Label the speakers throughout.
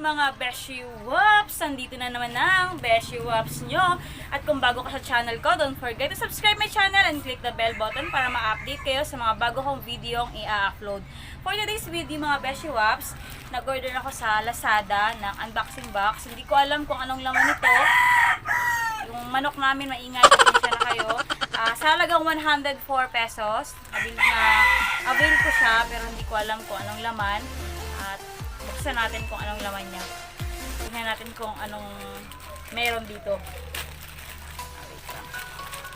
Speaker 1: mga Beshi Wops! Nandito na naman ang Beshi Wops nyo. At kung bago ka sa channel ko, don't forget to subscribe my channel and click the bell button para ma-update kayo sa mga bago kong video i-upload. For today's video mga Beshi Wops, nag-order ako sa Lazada ng unboxing box. Hindi ko alam kung anong laman nito. Yung manok namin maingay, pasensya na kayo. Sa halagang 104 pesos. Avail ko siya pero hindi ko alam kung anong laman. At buksan natin kung anong laman niya. Tingnan natin kung anong meron dito. Wait lang.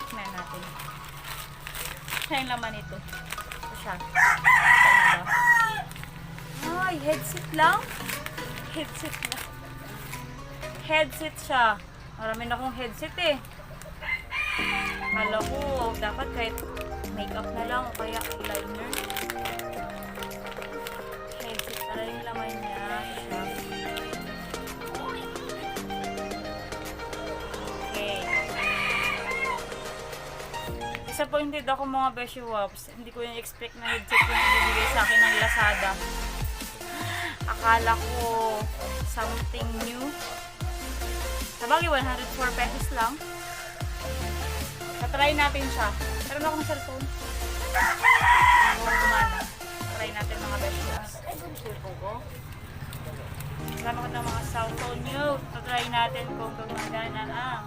Speaker 1: Tingnan natin. Siya yung laman nito. Ito siya. Ay, headset lang. Headset lang. Headset siya. Marami na akong headset eh. Akala ko, dapat kahit makeup na lang o kaya eyeliner. Headset pala yung laman niya. Okay. Disappointed ako mga Beshi Wops. Hindi ko yung expect na headset yung ibibigay sa akin ng Lazada. Akala ko something new. Sabagay, 104 pesos lang. Try natin siya. Meron akong cellphone. Gumana. Try natin mga Beshi Wops. Kasama ko ng mga cellphone nyo. Try natin kung gumagana ang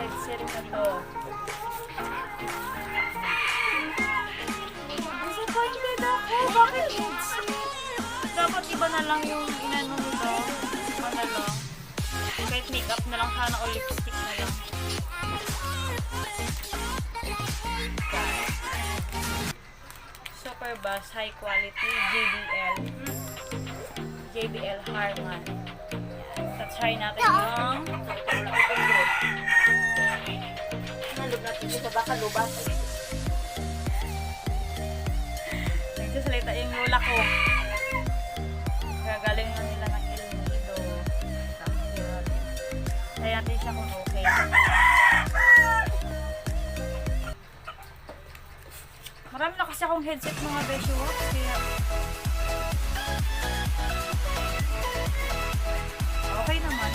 Speaker 1: headset na to. Disappointed ako. Bakit headset? Dapat iba na lang yung inano nito. Iba na lang. Kahit makeup na lang sana o lipstick na lang. Super Bass High Quality JBL Harman. Try natin yung nagsasalita yung lola ko. Gagaling na nila ng El Nido. Try natin siya kung okay. Marami na kasi akong headset mga Beshi Wops, kaya okay naman.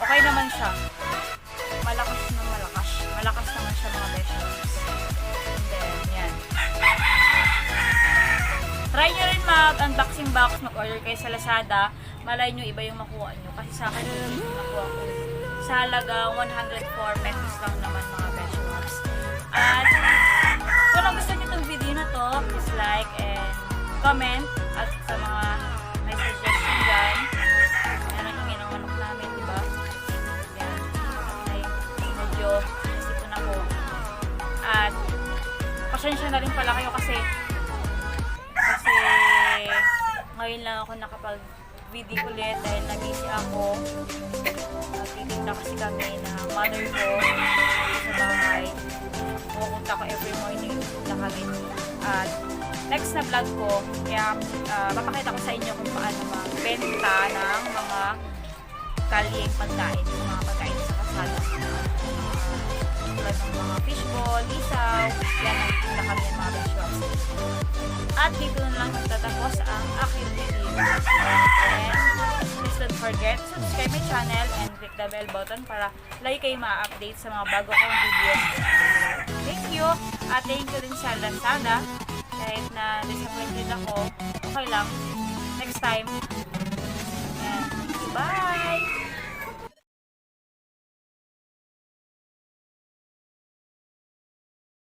Speaker 1: Okay naman siya. Malakas na malakas. Malakas naman siya mga Beshi Wops. And then, yan. Try nyo rin mag-unboxing box, mag-order kayo sa Lazada. Malay nyo, iba yung makuha nyo. Kasi sa akin, yung nakuha ko. Sa halaga 104 pesos lang naman mga Beshi Wops. At kung gusto nyo itong video na to, please like and comment. At sa mga may suggestion dyan, yan ang ingin ng manok namin, diba? Yan. Ay, medyo nasito na po. At pasensya na rin pala kayo kasi ngayon lang ako nakapag-video ulit dahil na-busy ako. Nagtitinda kasi kami na mother ko sa bahay. Pupunta ko every morning na kami. At next na vlog ko, kaya papakita ko sa inyo kung paano magbenta ng mga kalyeng pagkain. Mga pagkain sa kasala. Tulad ng mga fishball, isaw. Yan, nagtitinda kami ng mga Beshi Wops. At dito na lang magtatapos ang aking video. And please don't forget to subscribe my channel and click the bell button para lagi kayo ma-update sa mga bago kong videos. Thank you! At thank you din sa Lazada. Kahit na disappointed ako, okay lang. Next time. Bye!